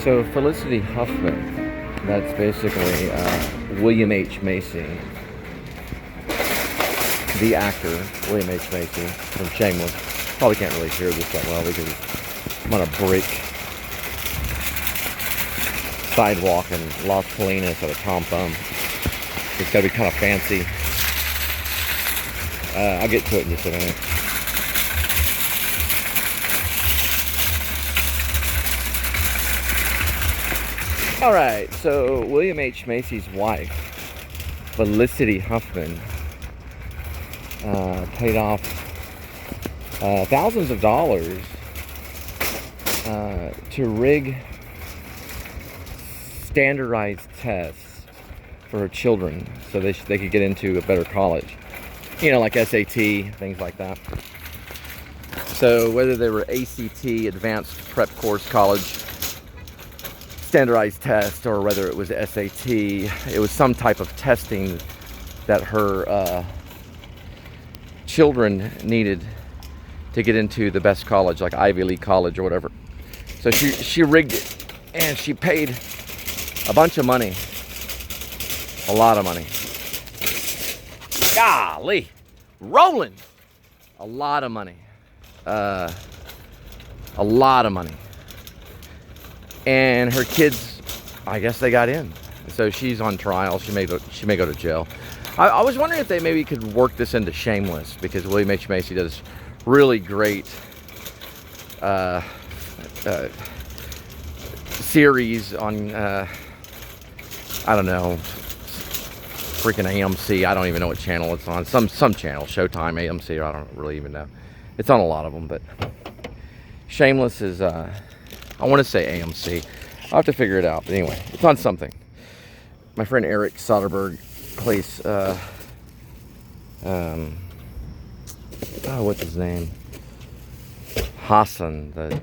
So Felicity Huffman, that's basically William H. Macy, the actor, William H. Macy from Shameless. Probably can't really hear this that well because I'm on a brick sidewalk in Las Colinas at a Tom Thumb. It's got to be kind of fancy. I'll get to it in just a minute. Alright, so William H. Macy's wife, Felicity Huffman, paid off thousands of dollars to rig standardized tests for her children so they could get into a better college. You know, like SAT, things like that. So whether they were ACT, Advanced Prep Course College, standardized test, or whether it was SAT, it was some type of testing that her children needed to get into the best college, like Ivy League college or whatever. So she rigged it, and she paid a bunch of money, a lot of money. Golly, rolling, a lot of money, a lot of money. And her kids, I guess they got in. So she's on trial. She may go to jail. I was wondering if they maybe could work this into Shameless, because William H. Macy does really great series on, I don't know, freaking AMC. I don't even know what channel it's on. Some channel, Showtime, AMC, or I don't really even know. It's on a lot of them, but Shameless is, I want to say AMC. I'll have to figure it out. But anyway, it's on something. My friend Eric Soderbergh plays, what's his name? Hassan, the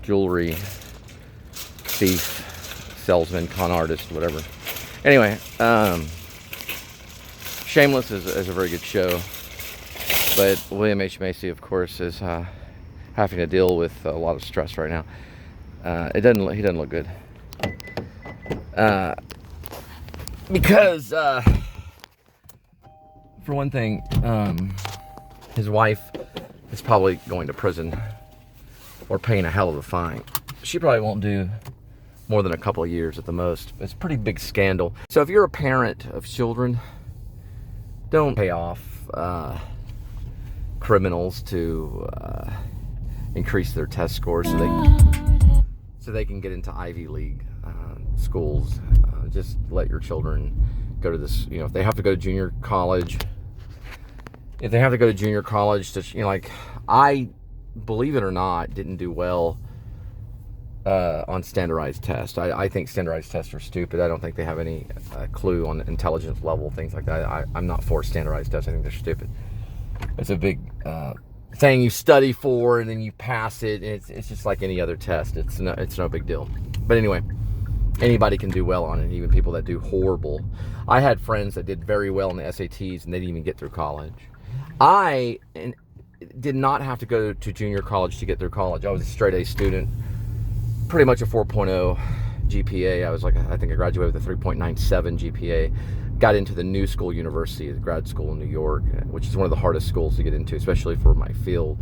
jewelry thief, salesman, con artist, whatever. Anyway, Shameless is a very good show. But William H. Macy, of course, is having to deal with a lot of stress right now. He doesn't look good. Because, for one thing, his wife is probably going to prison or paying a hell of a fine. She probably won't do more than a couple of years at the most. It's a pretty big scandal. So if you're a parent of children, don't pay off criminals to increase their test scores so they can get into Ivy League schools. Just let your children go to this, you know, if they have to go to junior college, to, like, I, believe it or not, didn't do well on standardized tests. I think standardized tests are stupid. I don't think they have any clue on intelligence level, things like that. I'm not for standardized tests. I think they're stupid. It's a big thing you study for, and then you pass it. It's just like any other test. It's no big deal. But anyway, anybody can do well on it, even people that do horrible. I had friends that did very well in the SATs, and they didn't even get through college. I did not have to go to junior college to get through college. I was a straight A student, pretty much a 4.0 GPA. I think I graduated with a 3.97 GPA. Got into the New School University, the grad school in New York, which is one of the hardest schools to get into, especially for my field.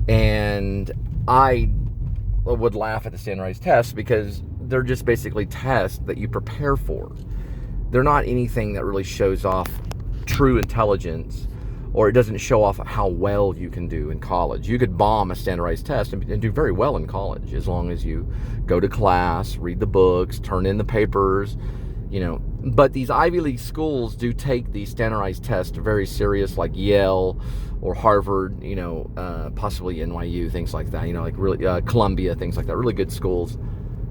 And I would laugh at the standardized tests because they're just basically tests that you prepare for. They're not anything that really shows off true intelligence, or it doesn't show off how well you can do in college. You could bomb a standardized test and do very well in college as long as you go to class, read the books, turn in the papers, But these Ivy League schools do take these standardized tests very serious, like Yale or Harvard, possibly NYU, things like that, like really Columbia, things like that. Really good schools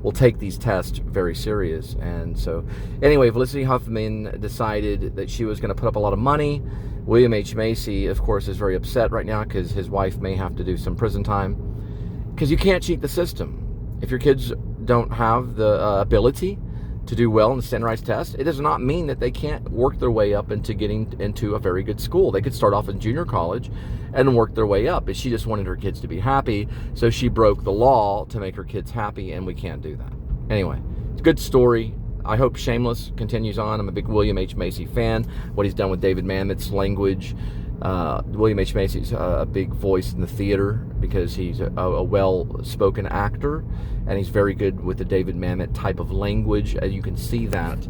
will take these tests very serious. And so anyway, Felicity Huffman decided that she was going to put up a lot of money. William H. Macy, of course, is very upset right now because his wife may have to do some prison time, because you can't cheat the system. If your kids don't have the ability to do well in the standardized test, it does not mean that they can't work their way up into getting into a very good school. They could start off in junior college and work their way up. But she just wanted her kids to be happy, so she broke the law to make her kids happy, and we can't do that. Anyway, it's a good story. I hope Shameless continues on. I'm a big William H. Macy fan. What he's done with David Mamet's language. William H. Macy's a big voice in the theater because he's a well-spoken actor, and he's very good with the David Mamet type of language. You can see that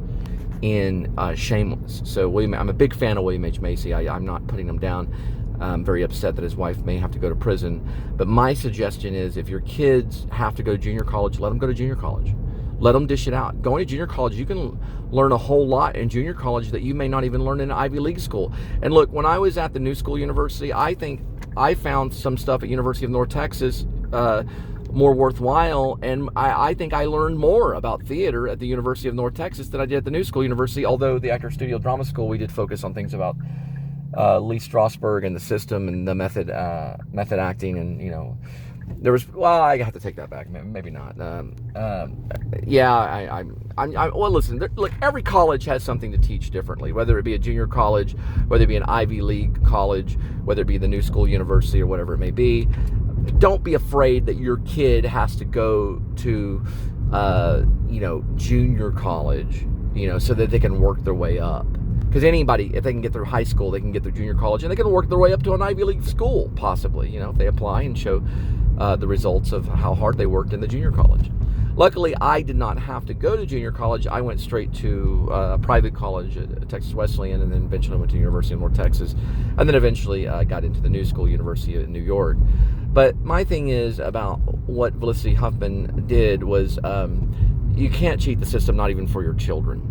in Shameless. So I'm a big fan of William H. Macy. I'm not putting him down. I'm very upset that his wife may have to go to prison. But my suggestion is, if your kids have to go to junior college, let them go to junior college. Let them dish it out. Going to junior college, you can learn a whole lot in junior college that you may not even learn in an Ivy League school. And look, when I was at the New School University, I think I found some stuff at University of North Texas more worthwhile, and I think I learned more about theater at the University of North Texas than I did at the New School University, although the Actor Studio Drama School, we did focus on things about Lee Strasberg and the system and the method acting, and there was, I have to take that back. Maybe not. Well, listen, look, every college has something to teach differently, whether it be a junior college, whether it be an Ivy League college, whether it be the New School University or whatever it may be. Don't be afraid that your kid has to go to, junior college, so that they can work their way up. Because anybody, if they can get through high school, they can get through junior college, and they can work their way up to an Ivy League school, possibly, if they apply and show the results of how hard they worked in the junior college. Luckily, I did not have to go to junior college. I went straight to a private college at Texas Wesleyan, and then eventually went to the University of North Texas, and then eventually got into the New School University in New York. But my thing is about what Felicity Huffman did was, you can't cheat the system, not even for your children.